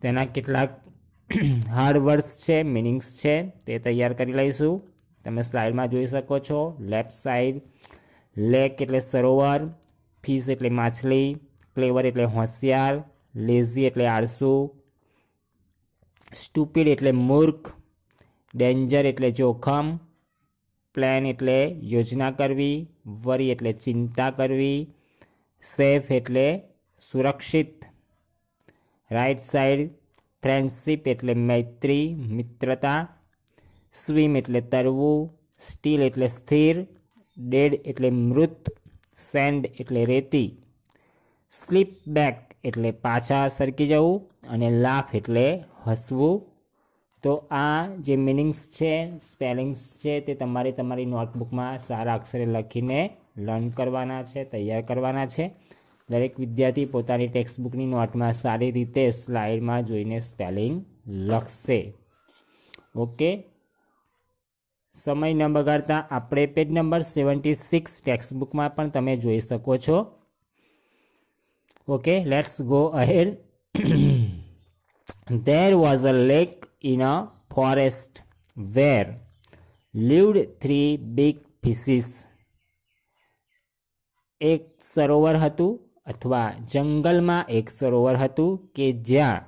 તેના કેટલાક hard words છે, મિનિંગ્સ છે, તે તૈયાર કરી લઈશું. તમે સ્લાઇડમાં જોઈ શકો છો. લેફ્ટ સાઈડ લેક એટલે સરોવર, ફિશ એટલે માછલી, ક્લેવર એટલે હોશિયાર, લેઝી એટલે આળસુ, સ્ટુપિડ એટલે મૂર્ખ, ડેન્જર એટલે જોખમ, પ્લાન એટલે યોજના કરવી, વરી એટલે ચિંતા કરવી, સેફ એટલે સુરક્ષિત. રાઈટ સાઈડ ફ્રેન્ડશિપ એટલે મૈત્રી, મિત્રતા, સ્વિમ એટલે તરવું, સ્ટીલ એટલે સ્થિર, ડેડ એટલે મૃત, સેન્ડ એટલે રેતી, સ્લીપ બેક એટલે પાછા સરકી જવું અને લાફ એટલે હસવું. તો આ જે મિનિંગ્સ છે, સ્પેલિંગ્સ છે, તે તમારે તમારી નોટબુકમાં સારા અક્ષરે લખીને લર્ન કરવાના છે, તૈયાર કરવાના છે. દરેક વિદ્યાર્થી પોતાની ટેક્સ્ટબુકની નોટમાં સારી રીતે સ્લાઇડમાં જોઈને સ્પેલિંગ લખશે. ઓકે, સમય ન બગાડતા આપણે પેજ નંબર 76 ટેક્સ્ટબુકમાં પણ તમે જોઈ શકો છો. Okay, let's go ahead. There was a lake in a forest where lived 3 big fishes. એક સરોવર હતું અથવા જંગલમાં એક સરોવર હતું કે જ્યાં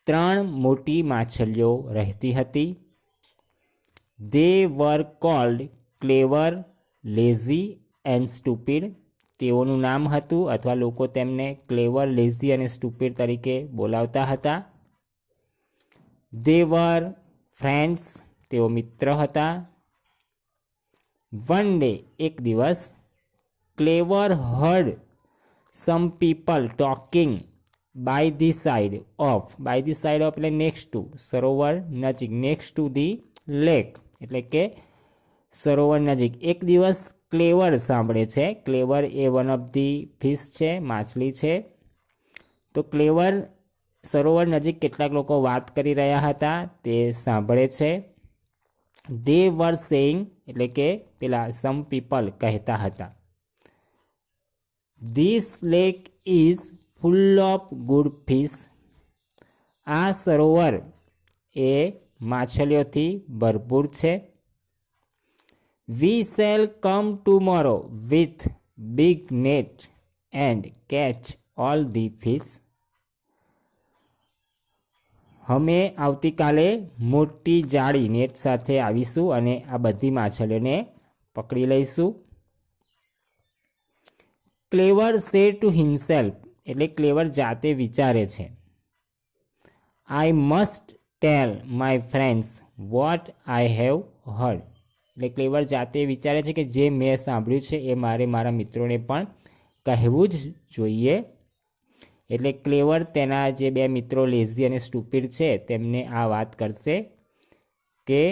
3 મોટી માછલીઓ રહેતી હતી. They were called clever, lazy and stupid. તેઓનું નામ હતું અથવા લોકો તેમને ક્લેવર, લેઝી અને સ્ટુપિડ તરીકે બોલાવતા હતા. They were friends. તેઓ મિત્ર હતા. One day, એક દિવસ, Clever heard some people talking by the side of એટલે next to, સરોવર નજીક, next to the lake એટલે કે સરોવર નજીક. એક દિવસ ક્લેવર સાંભળે છે. ક્લેવર એ વન ઓફ ધી ફિશ છે, માછલી છે. તો ક્લેવર સરોવર નજીક કેટલાક લોકો વાત કરી રહ્યા હતા તે સાંભળે છે. They were saying એટલે કે પેલા some people કહેતા હતા, This lake is full of good fish. આ સરોવર એ માછલીઓથી ભરપૂર છે. We shall come tomorrow with big net and catch all the fish. અમે આવતીકાલે મોટી જાળી નેટ સાથે આવીશું અને આ બધી માછલીઓને પકડી લઈશું. ક્લેવર said to himself એટલે ક્લેવર જાતે વિચારે છે, I must tell my friends what I have heard. એટલે ક્લેવર જાતે વિચારે છે કે જે મેં સાંભળ્યું છે એ મારે મારા મિત્રોને પણ કહેવું જ જોઈએ. એટલે ક્લેવર તેના જે 2 મિત્રો લેઝી અને સ્ટુપિડ છે તેમને આ વાત કરશે કે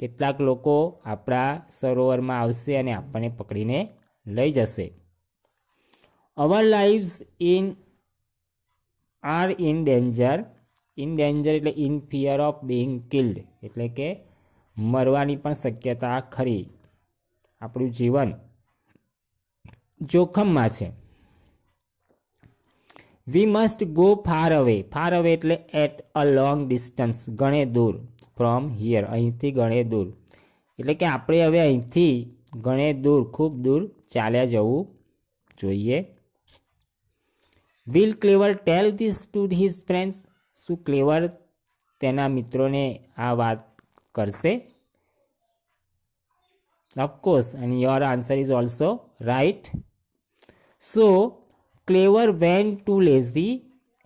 કેટલાક લોકો આપણા સરોવરમાં આવશે અને આપણને પકડીને લઈ જશે. Our lives are in danger. In danger એટલે in fear of being killed એટલે કે મરવાની પણ શક્યતા ખરી. આપણું જીવન જોખમમાં છે. We must go far away. Far away એટલે at a long distance, ગણે દૂર. From here, અહીંથી ગણે દૂર. એટલે કે આપણે હવે અહીંથી ગણે દૂર, ખૂબ દૂર ચાલ્યા જવું જોઈએ. Will Clever tell this to his friends? શું ક્લેવર તેના મિત્રોને આ વાત કરશે? Of course, and your answer is also right. So, Clever went to lazy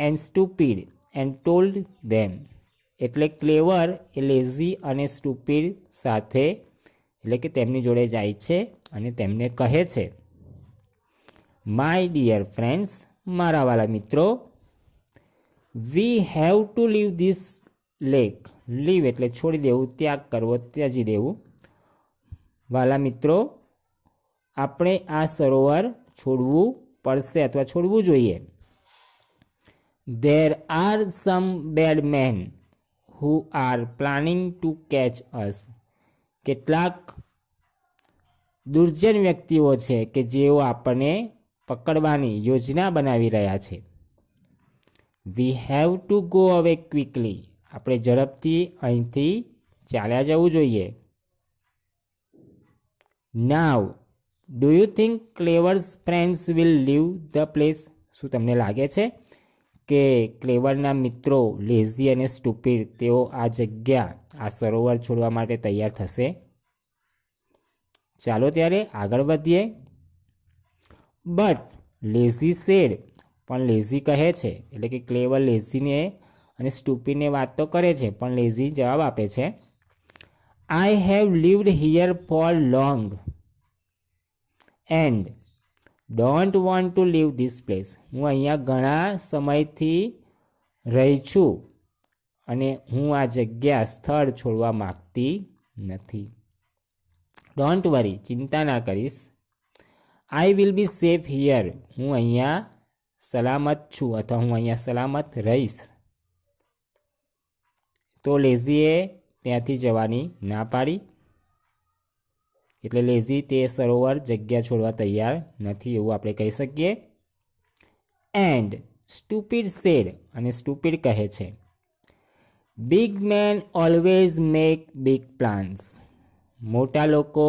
and stupid and told them. એટલે ક્લેવર એ લેઝી અને સ્ટુપિડ સાથે એટલે કે તેમની જોડે જાય છે અને તેમને કહે છે, My dear friends, મારા વાલા મિત્રો, we have to leave this lake. Leave એટલે છોડી દેવું, ત્યાગ કરવો, ત્યજી દેવું. વાલા મિત્રો, આપણે આ સરોવર છોડવું પડશે અથવા છોડવું જોઈએ. There are some bad men who are planning to catch us. કેટલાક દુર્જન વ્યક્તિઓ છે કે જેઓ આપણને પકડવાની યોજના બનાવી રહ્યા છે. We have to go away quickly. આપણે ઝડપથી અહીંથી ચાલ્યા જવું જોઈએ. Now do you think Clever's friends will leave the place. શું તમને લાગે છે કે ક્લેવરના મિત્રો લેઝી અને સ્ટુપિડ તેઓ આ જગ્યા, આ સરોવર છોડવા માટે તૈયાર થશે? ચાલો ત્યારે આગળ વધીએ. બટ લેઝી સેડ, પણ લેઝી કહે છે, એટલે કે ક્લેવર લેઝીને અને સ્ટુપિડને વાત તો કરે છે, પણ લેઝી જવાબ આપે છે, I have lived here for long and don't want to leave this place. હું અહીંયા ઘણા સમયથી રહી છું અને હું આ જગ્યા, સ્થળ છોડવા માગતી નથી. ડોન્ટ વરી, ચિંતા ના કરીશ. I will be safe here, હું અહીંયા સલામત છું અથવા હું અહીંયા સલામત રહીશ. તો લેઝીએ ત્યાંથી જવાની ના પાડી, એટલે લેઝી તે સરોવર જગ્યા છોડવા તૈયાર નથી એવું આપણે કહી શકીએ. એન્ડ સ્ટુપિડ સેડ, અને સ્ટુપિડ કહે છે, big man always make big plans. મોટા લોકો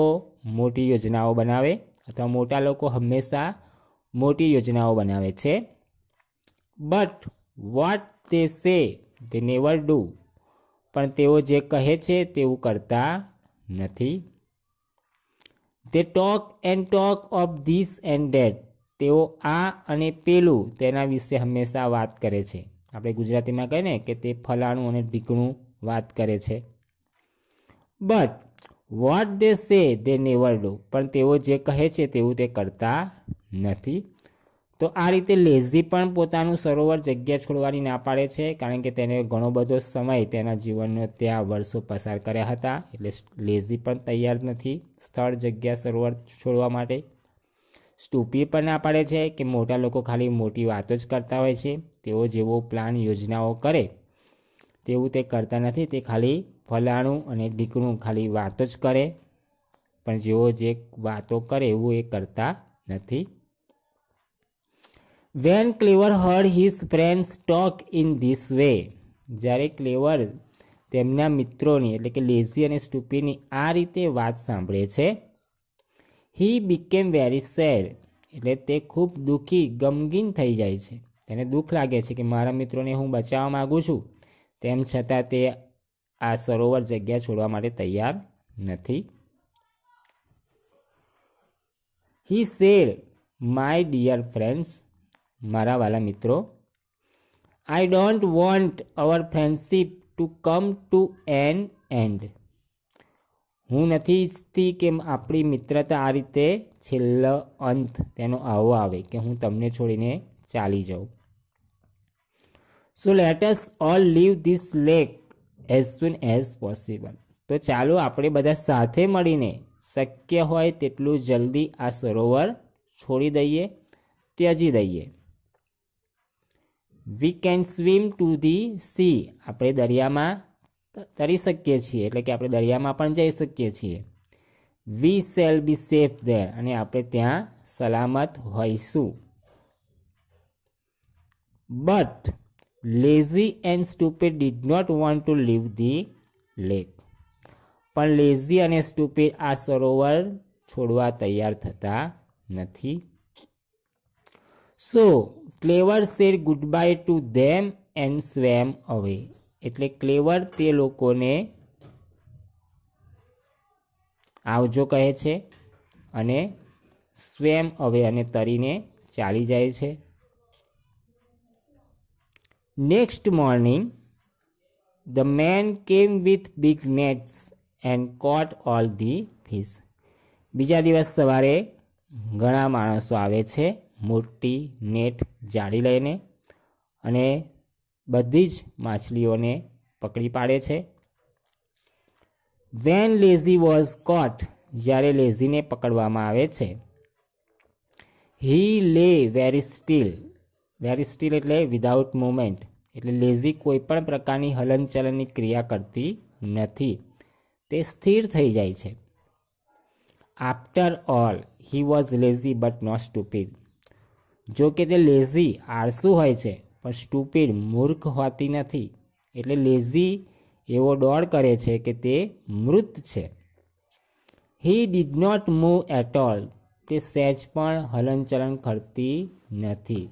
મોટી યોજનાઓ બનાવે અથવા મોટા લોકો હંમેશા મોટી યોજનાઓ બનાવે છે. બટ વોટ દે સે દે નેવર ડુ, પણ તેઓ જે કહે છે તેવું કરતા નથી. તે talk and talk of this and date, તેઓ આ અને પેલું તેના વિશે હંમેશા વાત કરે છે. આપણે ગુજરાતીમાં કહીએ ને કે તે ફલાણું અને ઢીકણું વાત કરે છે. બટ વોટ દે સે દે નેવર ડુ, પણ તેઓ જે કહે છે તેવું તે કરતા નથી. તો આ રીતે લેઝી પણ પોતાનું સરોવર જગ્યા છોડવાની ના પાડે છે, કારણ કે તેને ઘણો બધો સમય તેના જીવનનો ત્યાં વર્ષો પસાર કર્યા હતા. એટલે લેઝી પણ તૈયાર નથી સ્થળ, જગ્યા, સરોવર છોડવા માટે. સ્ટુપિડ પણ ના પાડે છે કે મોટા લોકો ખાલી મોટી વાતો જ કરતા હોય છે, તેઓ જેવો પ્લાન, યોજનાઓ કરે તેવું તે કરતા નથી. તે ખાલી ફલાણું અને ઢીકણું ખાલી વાતો જ કરે, પણ જેઓ જે વાતો કરે એવું એ કરતા નથી. When clever heard his friends talk in this way, જ્યારે ક્લેવર તેમના મિત્રોની એટલે કે લેઝી અને સ્ટુપિડની આ રીતે વાત સાંભળે છે, હી બીકેમ વેરી સેડ, એટલે તે ખૂબ દુઃખી, ગમગીન થઈ જાય છે. તેને દુઃખ લાગે છે કે મારા મિત્રોને હું બચાવવા માગું છું, તેમ છતાં તે આ સરોવર જગ્યા છોડવા માટે તૈયાર નથી. He said, my dear friends, મારા વાલા મિત્રો, I don't want our friendship to come to an end, હું નથી ઈચ્છતી કે આપણી મિત્રતા આ રીતે છેલ્લો અંત તેનો આવો આવે કે હું તમને છોડીને ચાલી જાઉં. So let us all leave this lake as soon as possible, તો ચાલો આપણે બધા સાથે મળીને શક્ય હોય તેટલું જલ્દી આ સરોવર છોડી દઈએ, ત્યજી દઈએ. We can swim to the C, આપણે દરિયામાં તરી શકીએ છીએ, એટલે કે આપણે દરિયામાં પણ જઈ શકીએ છીએ. We shall be safe there, અને આપણે ત્યાં સલામત હોઈશું. But Lazy and Stupid did not want to leave the lake, પણ લેઝી અને સ્ટુપિડ આ સરોવર છોડવા તૈયાર થતા નથી. So Clever said good bye to them and swam away, એટલે ક્લેવર તે લોકોને આવજો કહે છે અને સ્વેમ અવે, અને તરીને ચાલી જાય છે. Next morning the man came with big nets and caught all the fish, બીજા દિવસ સવારે ઘણા માણસો આવે છે મોટી નેટ જાળી લઈને, અને બધી જ માછલીઓને પકડી પાડે છે. વેન લેઝી વોઝ કોટ, જ્યારે લેઝીને પકડવામાં આવે છે, હી લે વેરી સ્ટીલ, વેરી સ્ટીલ એટલે વિધાઉટ મૂવમેન્ટ, એટલે લેઝી કોઈ પણ પ્રકારની હલનચલનની ક્રિયા કરતી નથી, તે સ્થિર થઈ જાય છે. After all he was lazy but not stupid, જો કે તે લેઝી, આળસુ હોય છે, પણ સ્ટુપિડ મૂર્ખ હોતી નથી. એટલે લેઝી એવો દોડ કરે છે કે તે મૃત છે. He did not move at all. તે સહેજ પણ હલનચલન કરતી નથી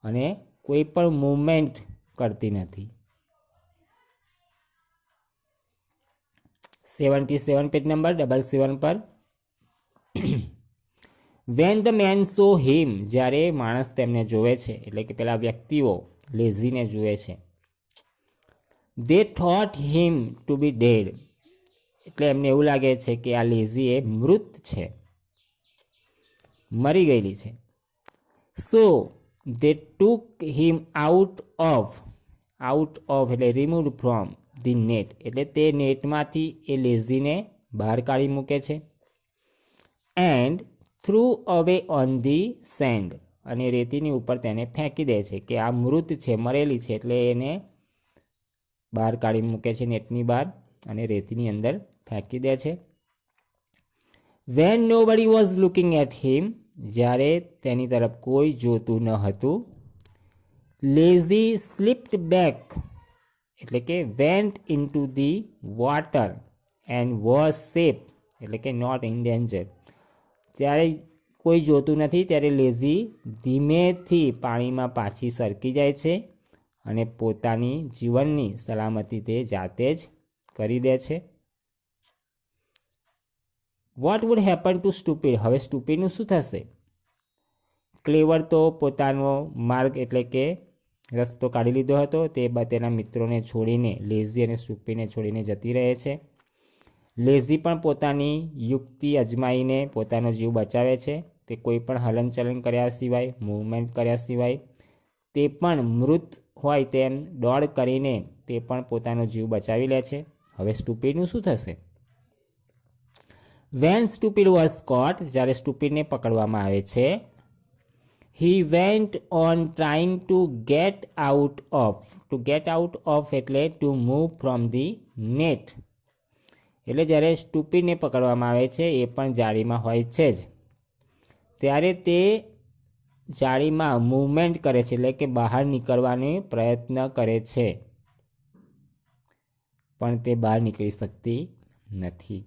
અને કોઈ પણ મૂવમેન્ટ કરતી નથી. 77 પેજ નંબર 77 પર. વેન ધ મેન સો હિમ. જ્યારે માણસ તેમને જોવે છે, એટલે કે પેલા વ્યક્તિઓ લેઝીને જુએ છે. They thought him to be dead. એટલે એમને એવું લાગે છે કે આ લેઝી એ મૃત છે, મરી ગયેલી છે. સો દે ટુક હિમ આઉટ ઓફ એટલે રિમૂવ ફ્રોમ ધી નેટ. એટલે તે નેટમાંથી એ લેઝીને બહાર કાઢી મૂકે છે. એન્ડ થ્રુ અવે ઓન ધી સેન્ડ. અને રેતીની ઉપર તેને ફેંકી દે છે કે આ મૃત છે, મરેલી છે, એટલે એને બહાર કાઢી મૂકે છે નેટની બહાર અને રેતીની અંદર ફેંકી દે છે. When nobody was looking at him. જ્યારે તેની તરફ કોઈ જોતું ન હતું. Lazy slipped back. એટલે કે went into the water and was safe. એટલે કે નોટ ઇન ડેન્જર. ત્યારે કોઈ જોતું નથી ત્યારે લેઝી ધીમેથી પાણીમાં પાછી સરકી જાય છે અને પોતાની જીવનની સલામતી તે જાતે જ કરી દે છે. What would happen to stupid. હવે સ્ટુપિડનું શું થશે? ક્લેવર તો પોતાનો માર્ગ એટલે કે રસ્તો કાઢી લીધો હતો. તે તેના મિત્રોને છોડીને, લેઝી અને સ્ટુપિડને છોડીને જતી રહે છે. લેઝી પણ પોતાની યુક્તિ અજમાઈને પોતાનો જીવ બચાવે છે. તે કોઈ પણ હલનચલન કર્યા સિવાય, મૂવમેન્ટ કર્યા સિવાય, તે પણ મૃત હોય તેમ દોડ કરીને તે પણ પોતાનો જીવ બચાવી લે છે. હવે સ્ટુપિડનું શું થશે? When Stupid was caught. જ્યારે સ્ટુપિડને પકડવામાં આવે છે. He went on trying to get out of. To get out of એટલે to move from the net. એટલે જ્યારે સ્ટુપિડને પકડવામાં આવે છે, એ પણ જાળીમાં હોય છે જ, ત્યારે તે જાળીમાં મૂવમેન્ટ કરે છે, એટલે કે બહાર નીકળવાનો પ્રયત્ન કરે છે, પણ તે બહાર નીકળી શકતી નથી.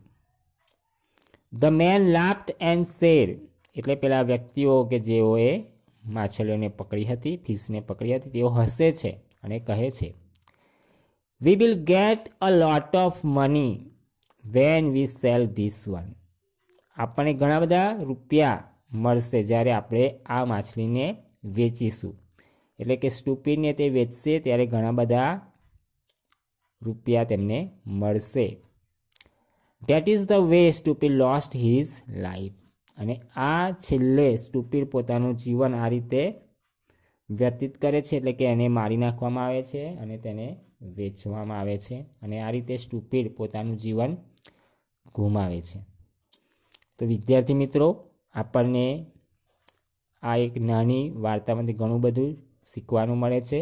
The man laughed and said. એટલે પેલા વ્યક્તિઓ કે જેઓએ માછલીઓને પકડી હતી, ફિશને પકડી હતી, તેઓ હસે છે અને કહે છે, we will get a lot of money when we cell this one. આપણને ઘણા બધા રૂપિયા મળશે જ્યારે આપણે આ માછલીને વેચીશું. એટલે કે સ્ટુપિડને તે વેચશે ત્યારે ઘણા બધા રૂપિયા તેમને મળશે. That is the way stupid lost his life. અને આ છેલ્લે સ્ટુપિડ પોતાનું જીવન આ રીતે વ્યતીત કરે છે, એટલે કે એને મારી નાખવામાં આવે છે અને તેને વેચવામાં આવે છે અને આ રીતે સ્ટુપિડ પોતાનું જીવન ગુમાવે છે. તો વિદ્યાર્થી મિત્રો, આપણને આ એક નાની વાર્તામાંથી ઘણું બધું શીખવાનું મળે છે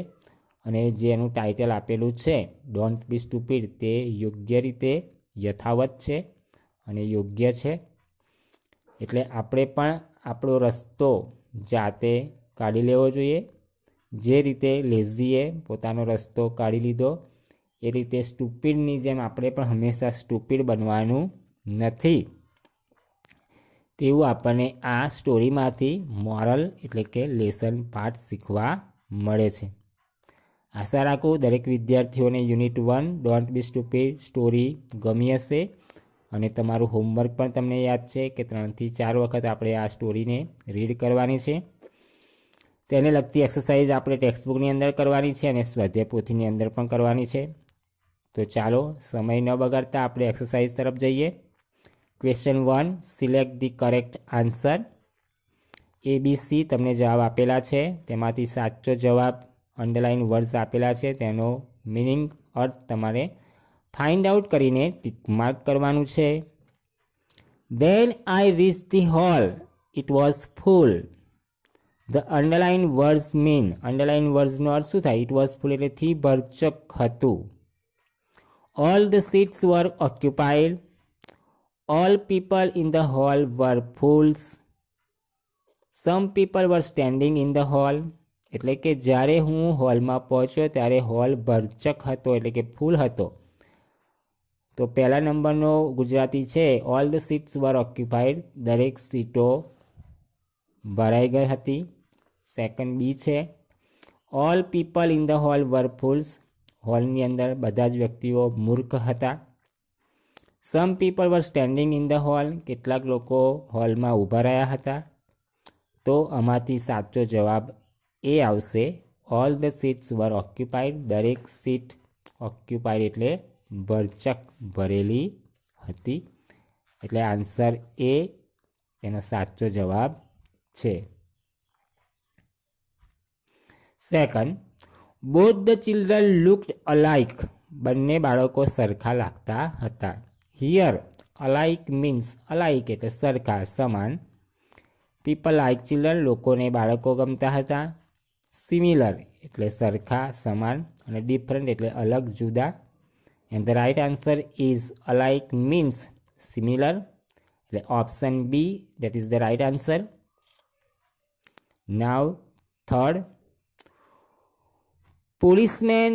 અને જે એનું ટાઇટલ આપેલું છે ડોન્ટ બી સ્ટુપિડ, તે યોગ્ય રીતે યથાવત છે અને યોગ્ય છે. એટલે આપણે પણ આપણો રસ્તો જાતે કાઢી લેવો જોઈએ. જે રીતે લેઝીએ પોતાનો રસ્તો કાઢી લીધો, એ રીતે સ્ટુપિડની જેમ આપણે પણ હંમેશા સ્ટુપિડ બનવાનું નથી, તેવું આપણને આ સ્ટોરીમાંથી મોરલ એટલે કે લેસન પાઠ શીખવા મળે છે. આશા રાખું દરેક વિદ્યાર્થીઓને unit 1 don't be stupid story ગમી હશે અને તમારું હોમવર્ક પણ તમને યાદ છે કે 3 થી 4 વખત આપણે આ સ્ટોરીને રીડ કરવાની છે. તેને લગતી એક્સરસાઇઝ આપણે ટેક્સ્ટબુકની અંદર કરવાની છે અને સ્વાધ્યાય પોથીની અંદર પણ કરવાની છે. તો ચાલો સમય ન બગાડતા આપણે એક્સરસાઇઝ તરફ જઈએ. Question 1, select the correct answer. ABC તમને જવાબ આપેલા છે, તેમાંથી સાચો જવાબ અંડરલાઇન વર્ડ્સ આપેલા છે, તેનો મિનિંગ અર્થ તમારે ફાઇન્ડ આઉટ કરીને ટિક માર્ક કરવાનું છે. When I reach the hall it was full. The underline words mean. Underline વર્ડ્સનો અર્થ શું થાય? ઇટ વોઝ ફૂલ એટલે થી ભરચક હતું. All the seats were occupied. All people in the hall were fools. Some people were standing in the hall. એટલે કે જ્યારે હું હોલમાં પહોંચ્યો ત્યારે હોલ ભરચક હતો એટલે કે ફૂલ હતો. તો પહેલા નંબરનો ગુજરાતી છે all the seats were occupied, દરેક સીટો ભરાઈ ગઈ હતી. સેકન્ડ બી છે all people in the hall were fools, હોલની અંદર બધા જ વ્યક્તિઓ મૂર્ખ હતા. Some people were standing in the hall, કેટલાક લોકો હોલમાં ઊભા રહ્યા હતા. તો આમાંથી સાચો જવાબ એ આવશે all the seats were occupied, દરેક સીટ ઓક્યુપાઈડ એટલે ભરચક ભરેલી હતી. એટલે આન્સર એ એનો સાચો જવાબ છે. Second, both the children looked alike, બંને બાળકો સરખા લાગતા હતા. હિયર અલાઇક મીન્સ અલાઇક એટલે સરખા, સમાન. પીપલ લાઇક ચિલ્ડ્રન, લોકોને બાળકો ગમતા હતા. સિમિલર એટલે સરખા, સમાન. અને ડિફરન્ટ એટલે અલગ, જુદા. And the right answer is alike means similar. એટલે option B that is the right answer. Now third, policeman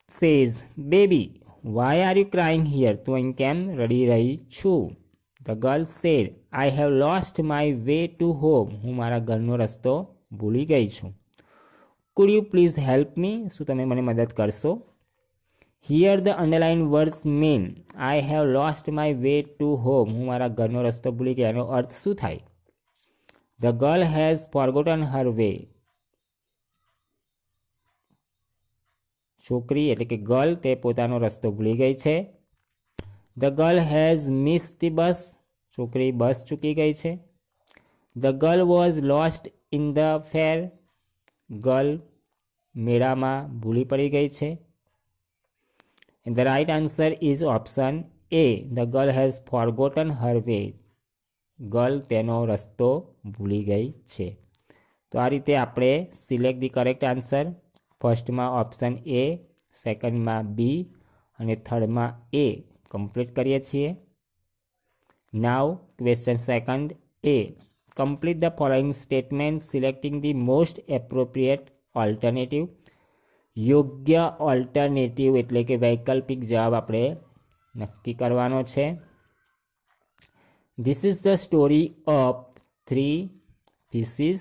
says baby why are you crying here, તું અહીં કેમ રડી રહી છું? The girl said I have lost my way to home, હું મારા ઘરનો રસ્તો ભૂલી ગઈ છું. Could you please help me, શું તમે મને મદદ કરશો? Here the underline words mean I have lost my way to home, હું મારા ઘરનો રસ્તો ભૂલી ગઈ. એનો અર્થ શું થાય? The girl has forgotten her way, છોકરી એટલે કે ગર્લ તે પોતાનો રસ્તો ભૂલી ગઈ છે. The girl has miss the bus, છોકરી બસ ચૂકી ગઈ છે. The girl was lost in the fair, girl મેળામાં ભૂલી પડી ગઈ છે. And the right answer is option A, the girl has forgotten her way, girl તેનો રસ્તો ભૂલી ગઈ છે. તો આ રીતે આપણે સિલેક્ટ ધી કરેક્ટ આન્સર. ફર્સ્ટમાં ઓપ્શન એ, સેકન્ડમાં બી અને થર્ડમાં એ કમ્પ્લીટ કરીએ છીએ. Now question second A, complete the following statement selecting the most appropriate alternative. યોગ્ય ઓલ્ટરનેટિવ એટલે કે વૈકલ્પિક જવાબ આપણે નક્કી કરવાનો છે. This is the story of 3 fishes,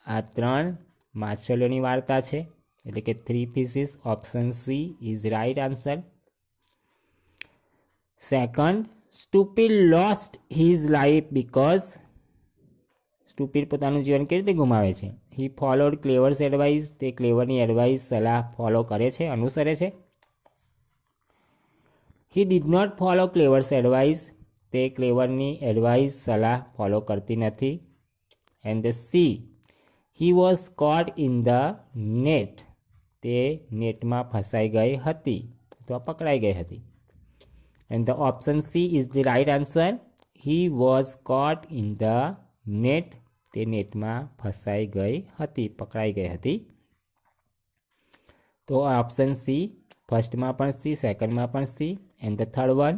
આ 3 માછલીઓની વાર્તા છે. એટલે કે 3 fishes, option C is right answer. Second, Stupid lost his life because, Stupid પોતાનું જીવન કેવી રીતે ગુમાવે છે? હી ફોલોડ ક્લેવર્સ એડવાઇસ, તે ક્લેવરની એડવાઇસ સલાહ ફોલો કરે છે, અનુસરે છે. He did not follow Clever's advice, તે ક્લેવરની એડવાઇસ સલાહ ફોલો કરતી નથી. And the C, he was caught in the net, તે નેટમાં ફસાઈ ગઈ હતી અથવા પકડાઈ ગઈ હતી. And the option C is the right answer. He was caught in the net, તે નેટમાં ફસાઈ ગઈ હતી, પકડાઈ ગઈ હતી. તો ઓપ્શન સી, ફર્સ્ટમાં પણ સી, સેકન્ડમાં પણ C. And the third one,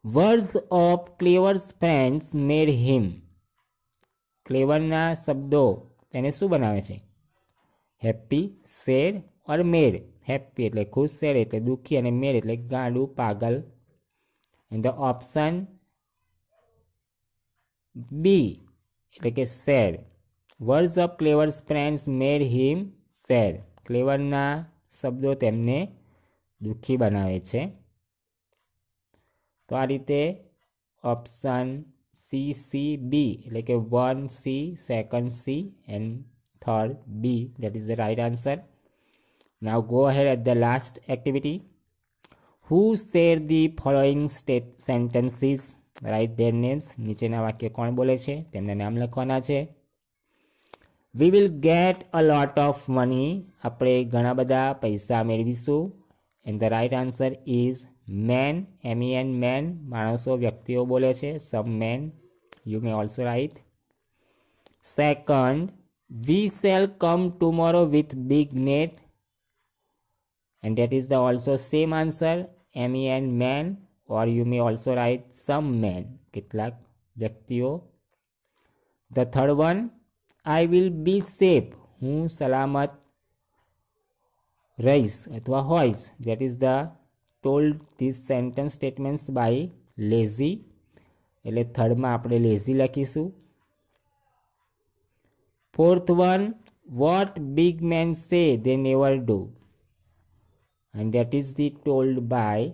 words of Clever's friends made him, ક્લેવરના શબ્દો તેને શું બનાવે છે? Happy, sad or mad. Happy એટલે ખુશ, સેડ એટલે દુઃખી અને મેડ એટલે ગાંડું, પાગલ. એન્ડ ધ ઓપ્શન બી એટલે કે sad. Words of Clever's friends made him sad, ક્લેવરના શબ્દો તેમને દુઃખી બનાવે છે. તો આ રીતે ઓપ્શન સી, સી, બી એટલે કે 1 C, second C and third B, that is the right answer. Now go ahead at the last activity. Who said the following sentences? Write their names. નીચેના વાક્ય કોણ બોલે છે તેમના નામ લખવાના છે. We will get a lot of money, આપણે ઘણા બધા પૈસા મેળવીશું. And the right answer is men, men, men, માણસો, વ્યક્તિઓ બોલે છે. Some men, you may also write. Second, we shall come tomorrow with big net, and that is the also same answer, men, man, or you may also write some men, કેટલાક વ્યક્તિઓ. The third one, I will be safe, હું સલામત રહીશ અથવા હોઈશ. That is the told this sentence statements by Lazy. એટલે થર્ડમાં આપણે લેઝી લખીશું. Fourth one, what big men say they never do, and that is the told by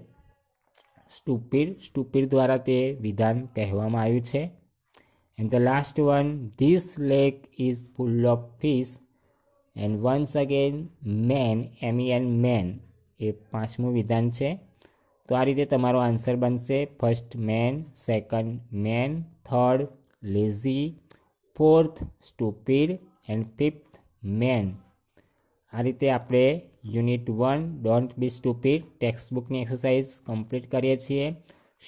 Stupid. Stupid દ્વારા તે વિધાન કહેવામાં આવ્યું છે. And the last one, this lake is full of fish, and once again men, MEN men, એ પાંચમું વિધાન છે. તો આ રીતે તમારો આન્સર બનશે. First men, second main, third Lazy, fourth Stupid and fifth men. આ રીતે આપણે unit 1 don't be stupid text બુકની એક્સરસાઇઝ કમ્પ્લીટ કરીએ છીએ.